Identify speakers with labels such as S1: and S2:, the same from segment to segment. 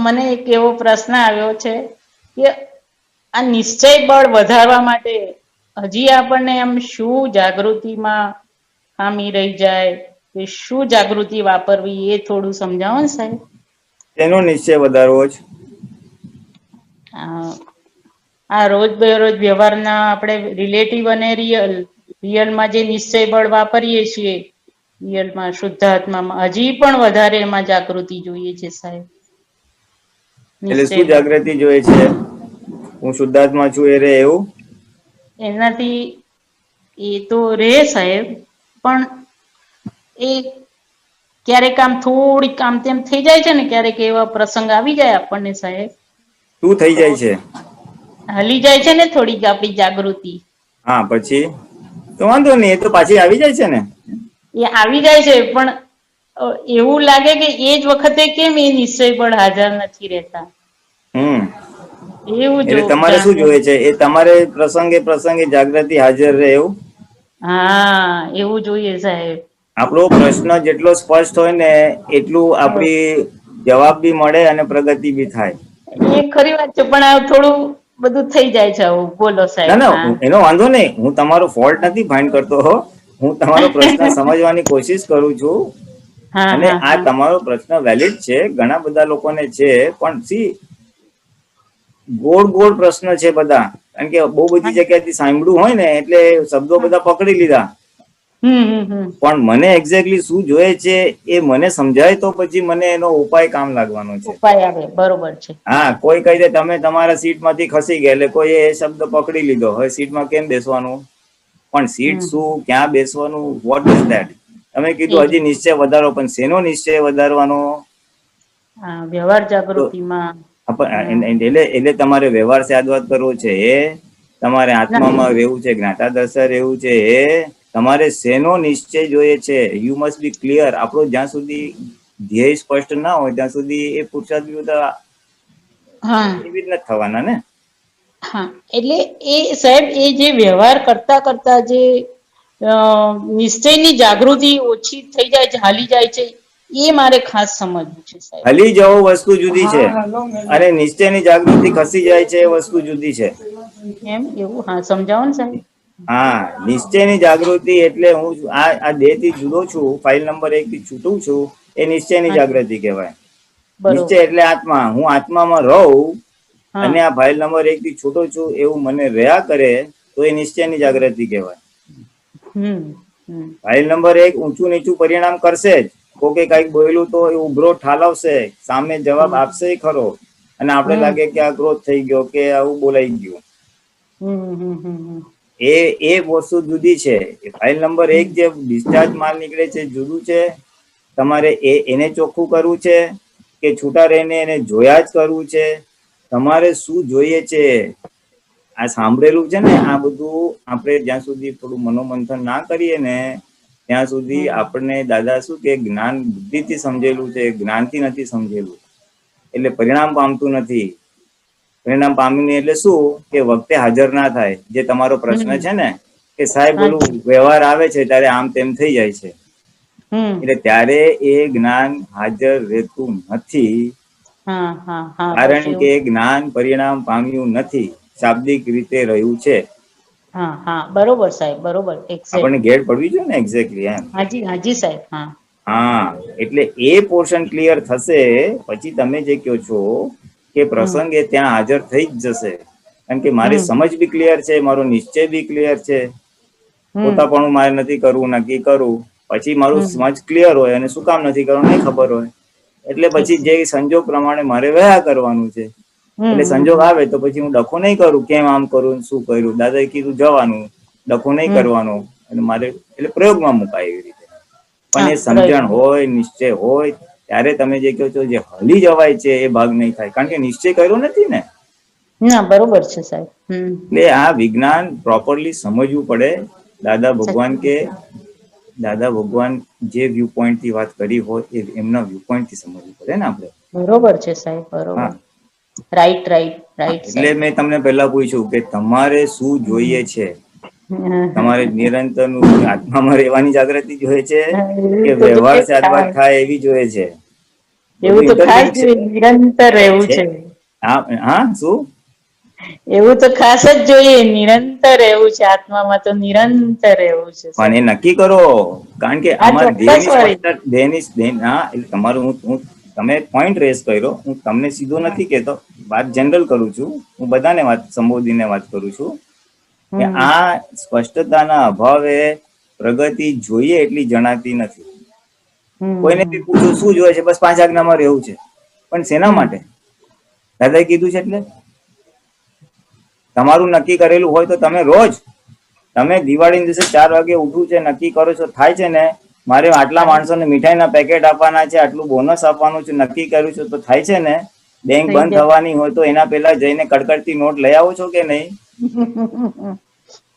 S1: મને એક એવો પ્રશ્ન આવ્યો છે કે આ નિશ્ચય બળ વધારવા માટે હજી આપણને એમ શું જાગૃતિમાં ખામી રહી જાય કે શું જાગૃતિ વાપરવી એ થોડું સમજાવો ને સાહેબ.
S2: તેનો નિશ્ચય વધારવો જ
S1: આ રોજ બેરોજ વ્યવહારના આપણે રિલેટિવ અને રિયલમાં જે નિશ્ચય બળ વાપરીએ છીએ રિયલમાં શુદ્ધાત્મામાં હજી પણ વધારે એમાં જાગૃતિ જોઈએ છે સાહેબ.
S2: એટલે
S1: નિશ્ચય
S2: શું
S1: બળ
S2: જાગૃતિ જોઈ છે? હું શુદ્ધાત્મા છું એ રે એવું?
S1: એનાથી એ તો રે સાહેબ, પણ એ ક્યારેક આમ થોડીક આમ તેમ થઈ જાય છે ને, ક્યારેક એવા પ્રસંગ આવી જાય આપણને સાહેબ.
S2: શું થઈ
S1: તો
S2: જાય છે?
S1: હલી જાય છે ને થોડીક આપડી જાગૃતિ.
S2: હા પછી તો વાંધો નઈ, એ તો પાછી આવી જાય છે ને.
S1: એ આવી જાય છે પણ એવું લાગે કે એજ વખતે કેમ એ નિશ્ચય બળ હાજર નથી રહેતા. એવું જો
S2: એટલે તમારે શું
S1: જાણવું.
S2: જોવે છે? એ તમારે પ્રસંગે જાગૃતિ હાજર રહે એવું?
S1: હા એવું જોઈએ સાહેબ.
S2: આપણો પ્રશ્ન જેટલો સ્પષ્ટ હોય ને એટલું આપડી જવાબ બી મળે અને પ્રગતિ બી થાય.
S1: એ ખરી વાત છે, પણ આ થોડું બધું થઈ જાય છે આવું. બોલો
S2: ના
S1: સાહેબ.
S2: ના
S1: હા
S2: એનો વાંધો નહીં, હું તમારો ફોલ્ટ નથી ફાઇન્ડ કરતો હો. હું તમારો પ્રશ્ન સમજવાની કોશિશ કરું છું
S1: હા
S2: અને
S1: હા
S2: આ
S1: હા
S2: તમારો પ્રશ્ન વેલિડ છે, ઘણા બધા લોકોને છે, પણ ગોળ પ્રશ્ન છે બધા. કારણ કે બહુ બધી જગ્યાથી સાંભળ્યું હોય ને એટલે શબ્દો બધા પકડી લીધા.
S1: હમ.
S2: પણ મને એક્ઝેક્ટલી શું જોઈએ છે એ મને સમજાય તો પછી મને એનો ઉપાય કામ લાગવાનો છે.
S1: ઉપાય આવે બરોબર છે.
S2: હા કોઈ કહી દે તમે તમારા સીટ માંથી ખસી ગયા એટલે કોઈ એ શબ્દ પકડી લીધો, હવે સીટમાં કેમ બેસવાનું? પણ સીટ
S1: હમ
S2: શું, ક્યાં બેસવાનું, વોટ ઇઝ ધેટ? તમે
S1: એ
S2: કીધું હજી નિશ્ચય વધારો, પણ શેનો નિશ્ચય વધારવાનો?
S1: હા વ્યવહાર જાગૃતિમાં.
S2: એટલે તમારે વ્યવહાર સાદવાદ કરવો છે એ તમારે આત્મામાં રહેવું છે, જ્ઞાતા દશા રહેવું છે એ તમારે શેનો નિશ્ચય જોઈએ છે? You must be clear. આપણો જ્યાં સુધી ધ્યેય સ્પષ્ટ ના હોય ત્યાં સુધી એ પુરુષાર્થ બધા
S1: હા
S2: એવી જ નથી થવાના ને.
S1: હા એટલે એ સાહેબ એ જે વ્યવહાર કરતા કરતા જે નિશ્ચયની જાગૃતિ ઓછી થઈ જાય છે, હાલી જાય છે, એ મારે ખાસ સમજવું છે સાહેબ.
S2: હલી જવું વસ્તુ જુદી છે અને નિશ્ચયની જાગૃતિ ખસી જાય છે એ વસ્તુ જુદી છે.
S1: એમ એવું? હા સમજાવો ને સાહેબ.
S2: હા નિશ્ચયની જાગૃતિ એટલે હું આ દેહ થી જુદો છું, ફાઇલ નંબર 1 થી છૂટું છું, એ નિશ્ચયની
S1: હા
S2: જાગૃતિ કહેવાય. નિશ્ચય
S1: બરોબર
S2: એટલે આત્મા. હું આત્મામાં રહું
S1: હા
S2: અને આ ફાઇલ નંબર 1 થી છૂટો છું એવું મને રહ્યા કરે તો એ નિશ્ચયની જાગૃતિ કહેવાય.
S1: હમ.
S2: ફાઇલ નંબર 1 ઊંચું નીચું પરિણામ કરશે જ. કોકે કઈક બોયલું તો એ ઉભરો ઠાલવશે, સામે જવાબ
S1: હમ
S2: આપશે ખરો, અને આપડે
S1: હમ
S2: લાગે કે આ ક્રોધ થઈ ગયો કે આવું બોલાઈ ગયું.
S1: હમ.
S2: એ વસ્તુ જુદી છે. ફાઇલ નંબર 1 જે ડિસ્ચાર્જ માલ નીકળે છે જુદું છે. તમારે એને ચોખ્ખું કરવું છે કે છૂટા રહીને એને જોયા જ કરવું છે? તમારે શું જોઈએ છે? આ સાંભળેલું છે ને આ બધું આપણે જ્યાં સુધી થોડું મનોમંથન ના કરીએ ને ત્યાં સુધી
S1: હમ
S2: આપણને દાદા શું કે જ્ઞાન બુદ્ધિ થી સમજેલું છે, જ્ઞાનથી નથી સમજેલું. એટલે પરિણામ પામતું નથી. પરિણામ પામીને એટલે શું કે વખતે હાજર ના થાય. જે તમારો પ્રશ્ન
S1: હમ
S2: છે ને કે સાહેબ બોલું
S1: હાજી
S2: વ્યવહાર આવે છે ત્યારે આમ તેમ થઈ જાય છે.
S1: હમ
S2: એટલે ત્યારે એ જ્ઞાન હાજર રહેતું નથી.
S1: હા બસ
S2: કારણ કે
S1: એવું.
S2: જ્ઞાન પરિણામ પામ્યું નથી, શાબ્દિક રીતે રહ્યું છે.
S1: હા બરોબર સાહેબ બરોબર.
S2: આપણને
S1: એક્ઝેક્ટલી
S2: ઘેર પડવી જોઈએ ને એક્ઝેક્ટલી એમ.
S1: હાજી સાહેબ હા.
S2: હા એટલે એ પોર્શન ક્લિયર થશે પછી તમે જે કહો છો કે
S1: હમ
S2: પ્રસંગ એ ત્યાં હાજર થઈ જ જશે. કારણ કે મારી
S1: હમ
S2: સમજ બી ક્લિયર છે, મારો નિશ્ચય બી ક્લિયર છે.
S1: હમ
S2: પોતાપણું મારે નથી કરવું, નક્કી કરું પછી મારું
S1: હમ
S2: સમજ ક્લિયર હોય અને શું કામ નથી કરવાનું નહી ખબર હોય એટલે પછી જે સંજોગ પ્રમાણે મારે વયા કરવાનું છે. એટલે સંજોગ આવે તો પછી હું ડખો નહી કરું કેમ આમ કરું શું કર્યું, દાદા એ કીધું જવાનું ડખો નહી
S1: હમ
S2: કરવાનો અને મારે એટલે પ્રયોગમાં મુકાય એવી રીતે. પણ
S1: હા
S2: એ સમજણ
S1: પ્રયોગ
S2: હોય, નિશ્ચય હોય ત્યારે તમે જે કહો છો જે હલી જવાય છે એ ભાગ નહીં થાય. કારણ કે નિશ્ચય કર્યો નથી ને.
S1: ના બરોબર છે સાહેબ.
S2: એટલે આ વિજ્ઞાન પ્રોપરલી સમજવું પડે.
S1: સાચી વાત.
S2: દાદા ભગવાન જે વ્યૂ પોઈન્ટ થી વાત કરી હોય એ એમના વ્યૂ પોઈન્ટ થી સમજવું પડે ને આપડે.
S1: બરોબર છે સાહેબ બરોબર. રાઈટ
S2: એટલે
S1: સાહેબ.
S2: મેં તમને પેલા પૂછ્યું કે તમારે શું જોઈએ છે? તમારે નિરંતર નું આત્મામાં રહેેવાની જાગૃતિ જોય છે
S1: એ
S2: કે
S1: તો
S2: વ્યવહાર
S1: જોઈએ
S2: સાત વાત થાય એવી જોએ છે?
S1: એવું તો ખાસ
S2: interlinked છે.
S1: નિરંતર રહેવું છે.
S2: હા હા શું
S1: એવું તો ખાસ જ જોઈએ, નિરંતર રહેવું છે આત્મામાં, તો નિરંતર રહેવું છે
S2: પણ એ
S1: સાહેબ.
S2: નક્કી કરો, કારણ કે
S1: આ
S2: અમારે
S1: ચોક્કસ વળી.
S2: હા એટલે તમારું હું તમે પોઈન્ટ રેસ કર્યો, હું તમને સીધો નથી કેતો, વાત જનરલ કરું છું, હું બધાને વાત સંબોધીને વાત કરું છું કે
S1: હમ
S2: આ સ્પષ્ટતાના અભાવે પ્રગતિ જોઈએ એટલી જણાતી નથી. કોઈને
S1: હમ
S2: બી પૂછો શું જોઈએ છે, બસ 5 આજ્ઞામાં રહેવું છે, પણ શેના
S1: હમ
S2: માટે? દાદાએ કીધું છે એટલે તમારું નક્કી કરેલું હોય તો તમે રોજ, તમે દિવાળી દિવસે 4 વાગે ઉઠવું છે નક્કી કરો છો, થાય છે ને મારે આટલા માણસોને મીઠાઈના પેકેટ આપવાના છે, આટલું બોનસ આપવાનું છે, નક્કી કર્યું છે તો થાય છે ને? બેંક
S1: થઈ
S2: બંધ
S1: જાય.
S2: થવાની હોય તો એના પહેલા જઈને કડકડતી નોટ લઈ આવો છો કે નહીં?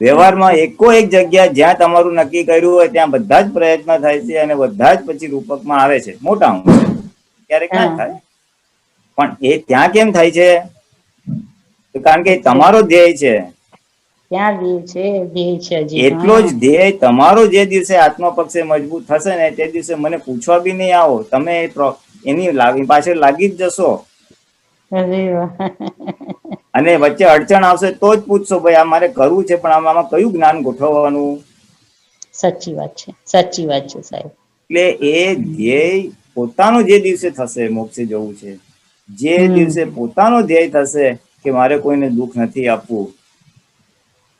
S2: વ્યવહારમાં એકો એક જગ્યા જ્યાં તમારું નક્કી કર્યું હોય ત્યાં બધા જ પ્રયત્ન થાય છે અને બધા જ પછી રૂપકમાં આવે છે, મોટા અંશે. ક્યારેક ના
S1: હા
S2: થાય, પણ એ ત્યાં કેમ થાય છે? કારણ કે
S1: એક્ઝેક્ટ.
S2: તમારો ધ્યેય છે.
S1: ક્યાં ધ્યેય છે હજી.
S2: એટલો
S1: હા
S2: જ ધ્યેય તમારો જે દિવસે આત્મપક્ષે મજબૂત થશે ને તે દિવસે મને પૂછવા બી નહીં આવો, તમે એની પાછળ લાગી જ જશો.
S1: અરે વાહ.
S2: અને વચ્ચે અડચણ આવશે તો જ પૂછશો, ભાઈ આ મારે કરવું છે પણ આમાં કયું જ્ઞાન ગોઠવવાનું?
S1: સાચી વાત છે, સાચી વાત છે સાહેબ.
S2: એટલે એ ધ્યેય પોતાનો જે દિવસે થશે, મોક્ષે જવું છે, જે
S1: હમ
S2: દિવસે પોતાનો ધ્યેય થશે કે મારે કોઈને દુઃખ નથી આપવું,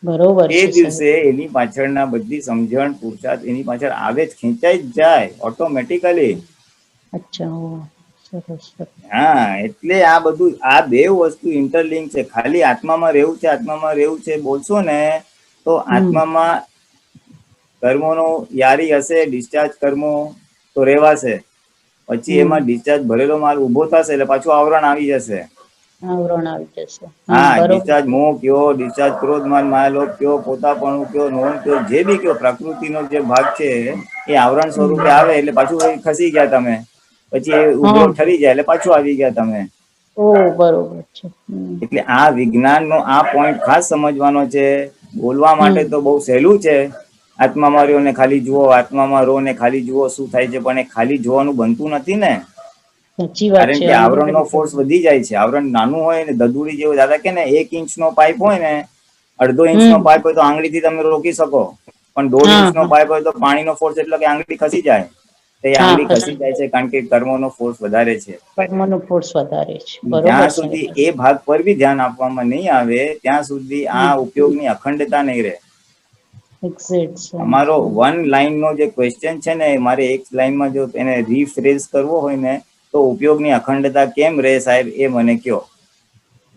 S1: બરોબર
S2: એ
S1: છે સાહેબ.
S2: દિવસે એની પાછળના બધી સમજણ પુરુષાર્થ એની પાછળ આવે જ, ખેંચાઈ જ જાય ઓટોમેટિકલી.
S1: અચ્છા, સરસ સરસ.
S2: હા એટલે આ બધું, આ બે વસ્તુ ઇન્ટરલિંક છે. ખાલી આત્મામાં રહેવું છે, આત્મામાં રહેવું છે બોલશો ને તો
S1: હમ
S2: આત્મામાં કર્મોનો યારી હશે, ડિસ્ચાર્જ કર્મો તો રેવાશે, પછી
S1: હમ
S2: એમાં ડિસ્ચાર્જ ભરેલો માલ ઉભો થશે એટલે પાછું આવરણ આવી જશે.
S1: આવરણ આવી જશે.
S2: હા
S1: બરોબર.
S2: ડિસ્ચાર્જ મોહ કયો, ડિસ્ચાર્જ ક્રોધમાન માયાલોભ કયો, પોતાપણું કયો, નોંધ કયો, જે બી કયો, પ્રકૃતિનો જે ભાગ છે એ આવરણ સ્વરૂપે
S1: હમ
S2: આવે એટલે પાછું ખસી ગયા તમે, પછી એ ઉભરો
S1: હા
S2: ઠરી જાય એટલે પાછું આવી ગયા તમે.
S1: ઓહ બરોબર છે. હમ
S2: એટલે આ વિજ્ઞાનનો આ પોઈન્ટ ખાસ સમજવાનો છે. બોલવા માટે
S1: હમ
S2: તો બહુ સહેલું છે, આત્મામાં રહ્યો ને ખાલી જુઓ, આત્મામાં રહો ને ખાલી જુઓ શું થાય છે, પણ એ ખાલી જોવાનું બનતું નથી ને.
S1: સાચી વાત
S2: કારણ
S1: છે.
S2: કે આવરણનો
S1: અનુભવ.
S2: ફોર્સ વધી જાય છે. આવરણ નાનું હોય ને દદુડી જેવું, દાદા કે ને 1 ઇંચનો પાઇપ હોય ને, 1/2 ઇંચનો
S1: હમ
S2: પાઇપ હોય તો આંગળીથી તમે રોકી શકો, પણ 1.5
S1: હા
S2: ઇંચનો
S1: હા
S2: પાઇપ હોય તો પાણીનો ફોર્સ એટલો કે આંગળી ખસી જાય. તો એ
S1: હા
S2: આંગળી ખસી જાય છે કારણ કે કર્મોનો ફોર્સ વધારે છે.
S1: કર્મનો ફોર્સ વધારે છે. બરોબર
S2: જ્યાં
S1: સાહેબ.
S2: સુધી એ ભાગ પર બી ધ્યાન આપવામાં નહીં આવે ત્યાં સુધી આ
S1: હમ
S2: ઉપયોગની અખંડતા નહીં રહે.
S1: એક્ઝેક્ટ છે.
S2: અમારો 1 લાઈનનો જે ક્વેશ્ચન છે ને, મારે 1 લાઈનમાં જો એને રીફ્રેઝ કરવો હોય ને તો ઉપયોગની અખંડતા કેમ રહે સાહેબ, એ મને કયો.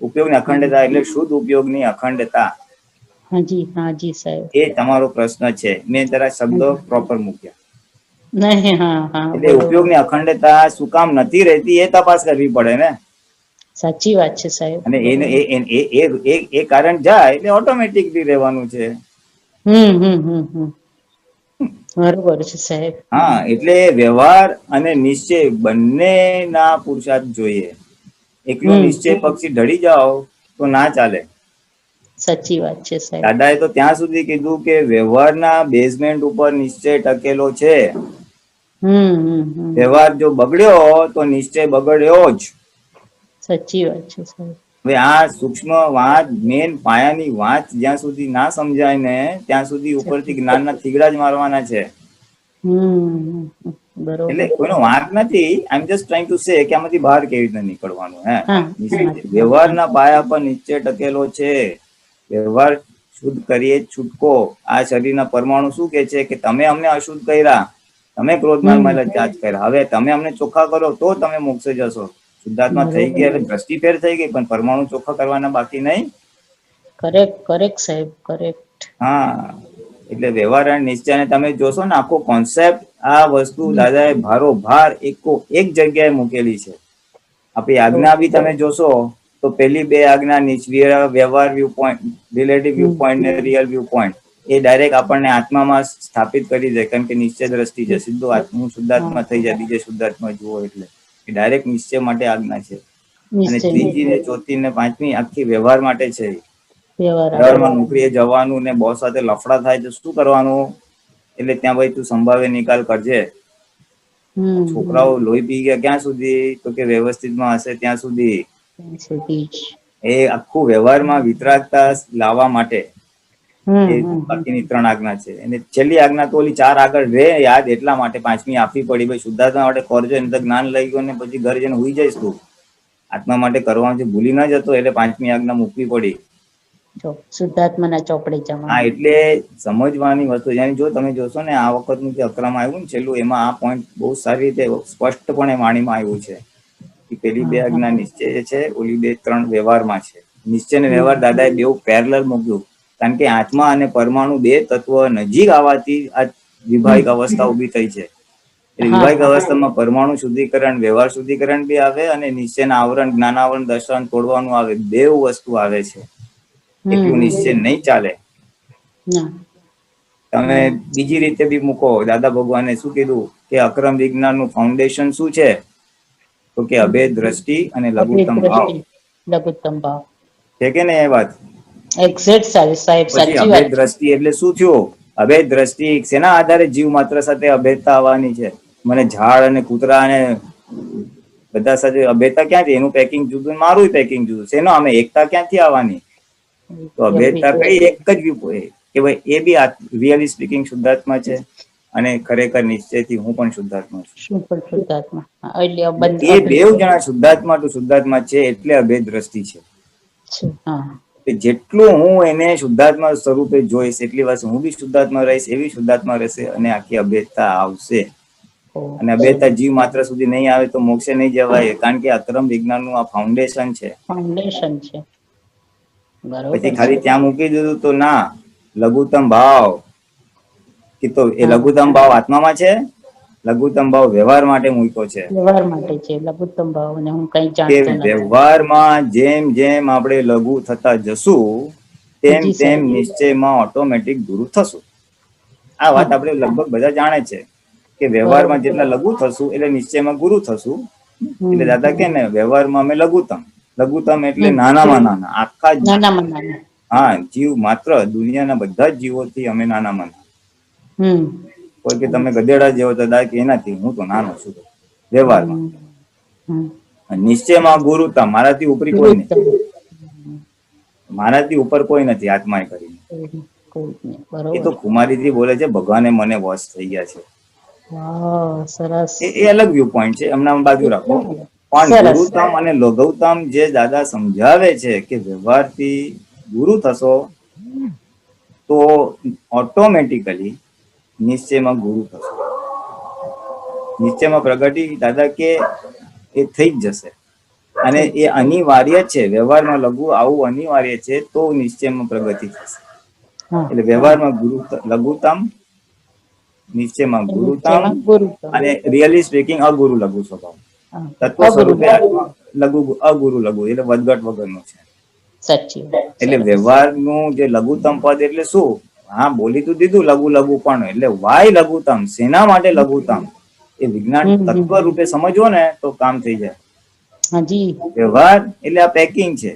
S2: ઉપયોગની અખંડતા એટલે શુદ્ધ ઉપયોગની અખંડતા.
S1: હાજી હાજી સાહેબ.
S2: એ તમારો પ્રશ્ન છે. મેં જરા શબ્દો પ્રોપર મૂક્યા.
S1: નહીં, હા હા
S2: એટલે
S1: બરોબર.
S2: ઉપયોગની અખંડતા શું કામ નથી રહેતી એ તપાસ કરવી પડે ને.
S1: સાચી વાત છે સાહેબ.
S2: અને એને
S1: બરોબર.
S2: એ કારણ જાય એટલે ઓટોમેટિકલી રહેવાનું છે.
S1: બરોબર છે સાહેબ.
S2: હા એટલે વ્યવહાર અને નિશ્ચય બંનેના પુરુષાર્થ જોઈએ. એકલો
S1: હમ
S2: નિશ્ચય પક્ષી ઢળી જાઓ તો ના ચાલે.
S1: સાચી વાત છે સાહેબ.
S2: દાદાએ તો ત્યાં સુધી કીધું કે વ્યવહારના બેઝમેન્ટ ઉપર નિશ્ચય ટકેલો છે. વ્યવહાર જો બગડ્યો તો નિશ્ચય બગડ્યો જ.
S1: સાચી વાત છે સાહેબ.
S2: હવે આ સૂક્ષ્મ વાત, મેન પાયાની વાત જ્યાં સુધી ના સમજાય ને ત્યાં સુધી ઉપરથી જ્ઞાનના થીગડા જ મારવાના છે. એટલે
S1: બરોબર.
S2: કોઈનો વાંક નથી, I am just trying to say કે આમાંથી બહાર કેવી રીતે નીકળવાનું.
S1: હા હા હા હા.
S2: વ્યવહારના પાયા પર નિશ્ચય ટકેલો છે. વ્યવહાર શુદ્ધ કરીએ છૂટકો. આ શરીરના પરમાણુ શું કે છે કે તમે અમને અશુદ્ધ કર્યા, તમે ક્રોધમાન
S1: હમ
S2: જાચ કર્યા, હવે તમે અમને ચોખ્ખા કરો તો તમે મોક્ષે જશો. શુદ્ધાત્મા થઈ
S1: બરોબર.
S2: ગયા એટલે દ્રષ્ટિ ફેર થઈ ગઈ, પણ પરમાણુ ચોખ્ખા કરવાના બાકી નહીં.
S1: કરેક્ટ સાહેબ કરેક્ટ.
S2: હા એટલે વ્યવહાર અને નિશ્ચયને તમે જોશો ને આખો કોન્સેપ્ટ, આ વસ્તુ દાદાએ ભારોભાર એક જગ્યાએ મૂકેલી છે. આપણી આજ્ઞા બી તમે જોશો તો પેલી 2 આજ્ઞા વ્યવહાર view point, relative view point ને રિયલ વ્યૂ પોઈન્ટ, એ ડાયરેક્ટ આપણને આત્મામાં સ્થાપિત કરી દે. કારણ કે નિશ્ચય દ્રષ્ટિ છે, સીધો હું
S1: હા
S2: શુદ્ધાત્મા થઈ જાય, બીજે શુદ્ધાત્મા જુઓ એટલે એ ડાયરેક્ટ નિશ્ચય માટે આજ્ઞા છે. અને
S1: નિશ્ચય
S2: 3જી ને 4થી ને 5મી આખી વ્યવહાર માટે છે.
S1: વ્યવહાર આપે.
S2: વ્યવહારમાં નોકરીએ જવાનું ને બોસ સાથે લફડા થાય તો શું કરવાનું? એટલે ત્યાં ભાઈ તું સંભાવે નિકાલ કરજે. છોકરાઓ લોહી પી ગયા ક્યાં સુધી? તો કે વ્યવસ્થિતમાં હશે ત્યાં સુધી.
S1: સુધી જ.
S2: એ આખું વ્યવહારમાં વિતરાગતા લાવવા માટે એ બાકીની 3 આજ્ઞા છે. અને છેલ્લી આજ્ઞા તો ઓલી 4 આગળ રે યાદ એટલા માટે 5મી આપવી પડી. ભાઈ શુદ્ધાત્મા માટે કરજો, એને તો જ્ઞાન લઈ ગયો ને પછી ઘર જઈને હુઈ જઈશ તું. આત્મા માટે કરવાનું છે ભૂલી ના જતો, એટલે 5મી આજ્ઞા મૂકવી પડી.
S1: શુદ્ધાત્માના ચોપડે જવાનું.
S2: હા, એટલે સમજવાની વસ્તુ. yani જો તમે જોશો ને આ વખતનું જે અક્રમ આવ્યું ને છેલ્લું, એમાં આ પોઈન્ટ બહુ સારી રીતે સ્પષ્ટપણે વાણીમાં આવ્યું છે કે પેલી 2 આજ્ઞા નિશ્ચય છે, ઓલી 2-3 વ્યવહારમાં છે. નિશ્ચય ને વ્યવહાર દાદાએ બેઉ પેરેલલ મૂક્યું, કારણ કે આત્મા અને પરમાણુ 2 તત્વ નજીક આવવાથી આ વિભાવિક અવસ્થા ઉભી થઈ છે. એટલે વિભાવિક અવસ્થામાં પરમાણુ શુદ્ધિકરણ, વ્યવહાર શુદ્ધિકરણ બી આવે, અને નિશ્ચયના આવરણ, જ્ઞાનાવરણ, દર્શન તોડવાનું આવે. 2 વસ્તુ આવે છે. એટલું નિશ્ચય નહીં ચાલે. તમે બીજી રીતે બી મૂકો. દાદા ભગવાને શું કીધું કે અક્રમ વિજ્ઞાન નું ફાઉન્ડેશન શું છે? તો કે અભેદ દ્રષ્ટિ અને લઘુત્તમ ભાવ.
S1: લઘુત્તમ ભાવ
S2: છે કે નહીં એ વાત?
S1: એક્ઝેક્ટ સાહેબ, સાચી વાત.
S2: અભેદ દ્રષ્ટિ એટલે શું થયું? અભેદ દ્રષ્ટિ શેના આધારે જીવ માત્ર સાથે અભેદતા આવવાની છે? મને ઝાડ અને કૂતરા અને બધા સાથે અભેદતા ક્યાંથી? એનું પેકિંગ જુદું, મારું પેકિંગ જુદું. શેનો અમે એકતા ક્યાંથી આવવાની? તો અભેદતા કઈ એક જ વ્યૂ પોઈન્ટ કે ભાઈ એ બી રિયલી સ્પીકિંગ શુદ્ધાત્મા છે, અને ખરેખર નિશ્ચયથી હું પણ શુદ્ધાત્મા છું. એ 2 જણા શુદ્ધાત્મા તો શુદ્ધાત્મા છે, એટલે અભેદ દ્રષ્ટિ છે. જેટલું હું એને શુદ્ધાત્મા સ્વરૂપે જોઈશ એટલી વાર હું બી શુદ્ધાત્મા રહીશ, એવી શુદ્ધાત્મા રહેશે, અને આખી અભેદતા આવશે. અને અભેદતા જીવ માત્ર સુધી નહીં આવે તો મોક્ષે નહીં જવાય, કારણ કે અક્રમ વિજ્ઞાન નું આ ફાઉન્ડેશન છે. પછી ખાલી ત્યાં મૂકી દીધું તો ના. લઘુત્તમ ભાવ કે તો એ લઘુત્તમ ભાવ આત્મામાં છે, લઘુત્તમ ભાવ વ્યવહાર માટે મૂક્યો છે.
S1: વ્યવહાર માટે છે લઘુત્તમ ભાવ, અને હું કઈ જાણતો નથી.
S2: વ્યવહારમાં જેમ જેમ આપણે લઘુ થતા જશું, તેમ તેમ નિશ્ચયમાં ઓટોમેટિક ગુરુ થશું. આ વાત આપણે લગભગ બધા જાણે છે કે વ્યવહારમાં જેટલા લઘુ થશું એટલે નિશ્ચયમાં ગુરુ થશું. એટલે દાદા કે ને વ્યવહારમાં અમે લઘુત્તમ. લઘુત્તમ એટલે નાનામાં નાના, આખા
S1: નાનામાં નાના.
S2: હા, જીવ માત્ર દુનિયાના બધા જ જીવોથી અમે નાનામાં નાના. કોઈ કે તમે ગધેડા જેવો તો દાદા કે એનાથી હું તો નાનો છું વ્યવહારમાં. નિશ્ચયમાં ગુરુતા, મારાથી ઉપરી કોઈ નહીં. મારાથી ઉપર કોઈ નથી આત્માએ કરીને. એ તો કુમારીજી બોલે છે ભગવાને મને વશ થઈ ગયા છે. એ અલગ વ્યૂ પોઈન્ટ છે, એમના બાજુ રાખો. પણ ગુરુતમ અને લઘુત્તમ જે દાદા સમજાવે છે કે વ્યવહારથી ગુરુ થશો તો ઓટોમેટિકલી નિશ્ચયમાં ગુરુ થશો. નિશ્ચયમાં પ્રગતિ દાદા કે એ થઈ જ જશે, અને એ અનિવાર્ય છે. વ્યવહારમાં લઘુ આવું અનિવાર્ય છે તો નિશ્ચયમાં પ્રગતિ થશે. એટલે વ્યવહારમાં લઘુત્તમ, નિશ્ચયમાં ગુરુત્તમ, અને રિયલી સ્પીકિંગ અગુરુ લઘુ સ્વભાવ. તત્વ સ્વરૂપે લઘુ અગુરુ લઘુ એટલે વધઘટ વગરનું છે. એટલે વ્યવહારનું જે લઘુત્તમ પદ એટલે શું? હા, બોલી તો દીધું લઘુ લઘુ, પણ એટલે વાય લઘુત્તમ, શેના માટે લઘુત્તમ? એ વિજ્ઞાન તત્વ રૂપે સમજો ને તો કામ થઈ જાય. વ્યવહાર એટલે આ પેકિંગ છે.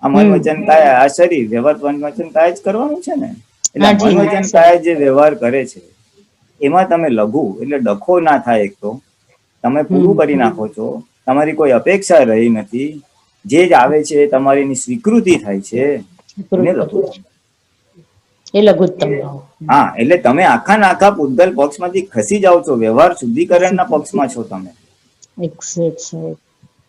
S2: આ મન વચન કાયા, આ શરીર વ્યવહાર મન વચન કાયા જ કરવાનું છે ને. એટલે મન વચન કાયા જે વ્યવહાર કરે છે એમાં તમે લઘુ એટલે ડખો ના થાય. એક તો તમે પૂરું કરી નાખો છો, તમારી કોઈ અપેક્ષા રહી નથી, જે જ આવે છે તમારી સ્વીકૃતિ થાય છે. હા, એટલે તમે આખા ના આખા પૂતગલ પક્ષમાંથી ખસી જાઓ છો, વ્યવહાર શુદ્ધિકરણના પક્ષમાં છો તમે.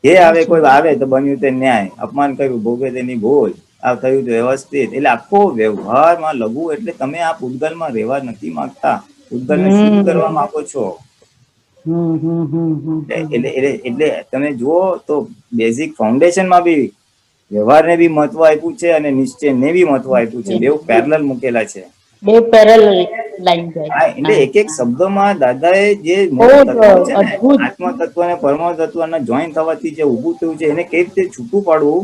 S2: જે આવે, કોઈ આવે તો બન્યું તે ન્યાય, અપમાન કર્યું ભોગે તેની ભૂલ, આ થયું તો વ્યવસ્થિત. એટલે આખો વ્યવહારમાં લઘુ એટલે તમે આ પૂતગલમાં રહેવા નથી માંગતા, પૂતગલને શુદ્ધ કરવા માંગો છો. એટલે તમે જુઓ તો બેઝિક ફાઉન્ડેશનમાં બી વ્યવહારને બી મહત્વ આપ્યું છે અને નિશ્ચયને બી મહત્વ આપ્યું છે. બે પેરેલલ મૂકેલા છે. એટલે એક એક શબ્દમાં દાદાએ જે આત્મા તત્વ અને પરમાણુ તત્વના જોઈન થવાથી જે ઉભું થયું છે એને કઈ રીતે છૂટું પાડવું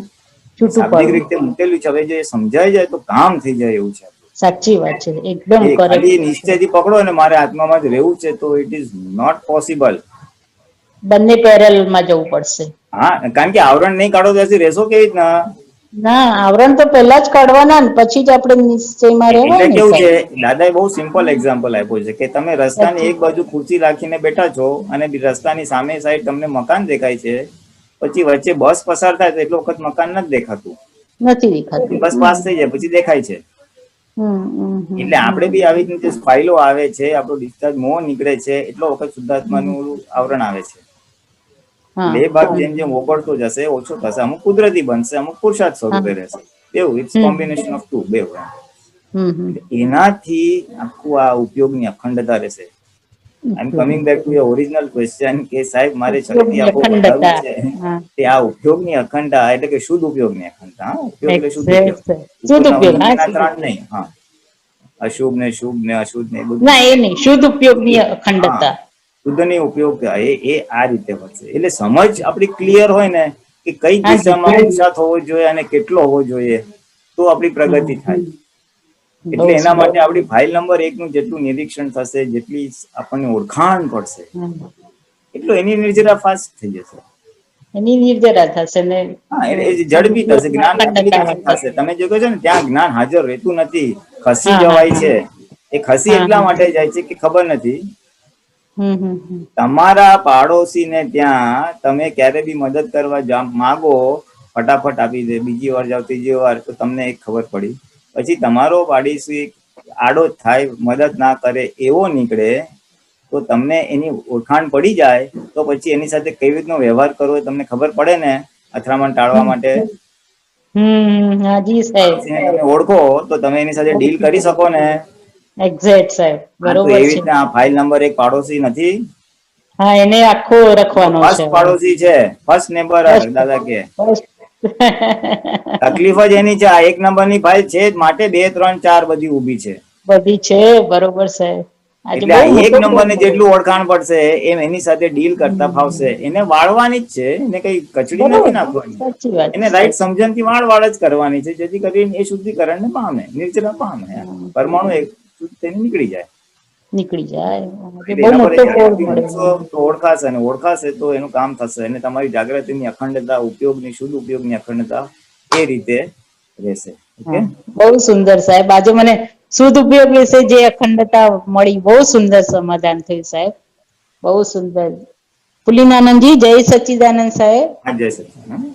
S2: શાબ્દિક રીતે મૂકેલું છે. હવે જો એ સમજાઈ જાય તો કામ થઈ જાય એવું છે.
S1: સાચી વાત છે, એકદમ
S2: ખાલી નિશ્ચયથી પકડો ને મારે આત્મામાં જ રહેવું છે તો ઇટ ઇઝ નોટ પોસિબલ.
S1: બંને પેરેલલમાં જવું પડશે.
S2: હા, કારણ કે આવરણ નહીં કાઢો તો રહેશો કેવી રીતના?
S1: ના, આવરણ તો પહેલા જ કાઢવાના ને પછી જ આપણે નિશ્ચયમાં
S2: એટલે
S1: રહેવાય ને
S2: કેવું છે,
S1: સાહેબ.
S2: દાદાએ બહુ સિમ્પલ એક્ઝામ્પલ આપ્યું છે કે તમે રસ્તાની
S1: સાચી
S2: એક બાજુ ખુરશી રાખીને બેઠા છો અને રસ્તાની સામે સાઈડ તમને મકાન દેખાય છે, પછી વચ્ચે બસ પસાર થાય તો એટલો વખત મકાન નથી દેખાતું,
S1: નથી દેખાતું.
S2: બસ પાસ થઈ જાય પછી દેખાય છે. એટલે આપણે
S1: હમ.
S2: બી આવી રીતે ફાઇલો આવે છે, આપણો ડિસ્ચાર્જ મોહ નીકળે છે, એટલો વખત શુદ્ધાત્માનું ઓલું આવરણ આવે છે.
S1: હા.
S2: એટલે એ ભાગ જેમ જેમ ઓગળતો જશે ઓછો થશે, અમુક કુદરતી બનશે, અમુક પુરુષાર્થ
S1: હા.
S2: સ્વરૂપે રહેશે. એવું it's
S1: hmm.
S2: Combination of two બેવ.
S1: હમ.
S2: એનાથી આખું આ ઉપયોગની અખંડતા રહેશે. I am coming back to your original question કે સાહેબ મારે છઠ્ઠી
S1: ઉપયોગની
S2: આપો વધારવું
S1: અખંડતા.
S2: છે,
S1: હા.
S2: તે આ ઉપયોગની અખંડતા એટલે કે શુદ્ધ ઉપયોગની અખંડતા. હા, ઉપયોગ એટલે શુદ્ધ ઉપયોગ,
S1: એક્ઝેક્ટ. શુદ્ધ
S2: ઉપરના
S1: ઉપયોગ. હા,
S2: નીચેના
S1: શુદ્ધ
S2: ત્રણ
S1: ઉપયોગ.
S2: નહીં. હા, અશુભ ને શુભ ને અશુદ્ધ ને એ બધું
S1: ના,
S2: નહીં.
S1: એ નહીં. શુદ્ધ ઉપયોગની
S2: શુદ્ધ. હા,
S1: અખંડતા.
S2: શુદ્ધની ઉપયોગ એ આ રીતે વધશે. એટલે સમજ આપણી ક્લિયર હોય ને કે કઈ
S1: હાજી.
S2: દિશામાં પુરુષાર્થ હોવો જોઈએ અને કેટલો હોવો જોઈએ, તો આપણી પ્રગતિ થાય.
S1: બહુ
S2: એટલે એના
S1: સરસ.
S2: માટે આપણી ફાઇલ નંબર 1 નું જેટલું નિરીક્ષણ થશે, જેટલી આપણને ઓળખાણ પડશે, એટલું એની નિર્જરા ફાસ્ટ થઈ જશે.
S1: એની નિર્જરા થશે ને
S2: હા, એટલે એ
S1: શુદ્ધ
S2: ઝડપી થશે,
S1: ઉપયોગમાં
S2: જ્ઞાન
S1: અખંડતા
S2: એપ્લિકેશન
S1: વધશે.
S2: થશે. તમે જો કહો છો ને ત્યાં જ્ઞાન હાજર રહેતું નથી, ખસી
S1: હા, હા,
S2: જવાય
S1: હા.
S2: છે. એ ખસી
S1: હા,
S2: એટલા
S1: હા.
S2: માટે જાય છે કે ખબર નથી.
S1: હમ.
S2: તમારા પાડોશીને ત્યાં તમે ક્યારે બી મદદ કરવા માગો, ફટાફટ આપી દે. બીજી વાર જાવ, ત્રીજી વાર તો તમને એક ખબર પડી, પછી તમારો પાડોશી આડો થાય, મદદ ના કરે એવો નીકળે, તો તમને એની ઓળખાણ પડી જાય, તો પછી એની સાથે કેવી રીતનો વ્યવહાર કરવો એ તમને ખબર પડે ને. અથડામણ ટાળવા માટે
S1: હાજી સાહેબ.
S2: પાડોશીને તમે ઓળખો તો તમે એની સાથે ડીલ કરી શકો ને.
S1: એક્ઝેક્ટ સાહેબ.
S2: હા, તો
S1: બરોબર
S2: એવી
S1: છે.
S2: રીતના આ ફાઇલ નંબર 1 પાડોશી નથી,
S1: હા, એને આખો રખવાનો છે
S2: ફર્સ્ટ
S1: હવે.
S2: પાડોશી છે, ફર્સ્ટ નેબર.
S1: ફર્સ્ટ.
S2: દાદા કે
S1: ફર્સ્ટ.
S2: તકલીફ જ એની છે, આ 1 નંબરની ફાઇલ છે જ માટે 2, 3, 4 બધી ઊભી છે.
S1: બધી છે, બરોબર સાહેબ. આજે
S2: એટલે
S1: બહુ
S2: આ 1
S1: મોટો બોધ
S2: નંબરને
S1: મળ્યો.
S2: જેટલું ઓળખાણ પડશે એમ એની સાથે ડીલ કરતા ફાવશે. એને વાળવાની જ છે, એને કઈ કચડી નથી
S1: બરોબર.
S2: નાખવાની,
S1: સાચી વાત.
S2: એને રાઈટ
S1: સાચી.
S2: સમજણથી વાળ જ કરવાની છે, જેથી કરીને એ શુદ્ધિકરણને પામે, નિર્જરા પામે. પરમાણુ એક શુદ્ધ થઈને નીકળી જાય.
S1: નીકળી જાય. આજે
S2: એટલે
S1: બહુ
S2: એના પર
S1: મોટો બોધ
S2: જાગૃતિ મૂકશો
S1: મળ્યો.
S2: તો ઓળખાશે, અને ઓળખાશે તો એનું કામ થશે, અને તમારી જાગૃતિની અખંડતા, ઉપયોગની, શુદ્ધ ઉપયોગની અખંડતા એ રીતે રહેશે. ઓકે.
S1: બહુ સુંદર સાહેબ. આજે મને શુદ્ધ ઉપયોગ વિશે જે અખંડતા મળી, બહુ સુંદર સમાધાન થયું સાહેબ. બહુ સુંદર. પુલિનાનંદજી, જય સચ્ચિદાનંદ સાહેબ.
S2: હા, જય સચિદાનંદ.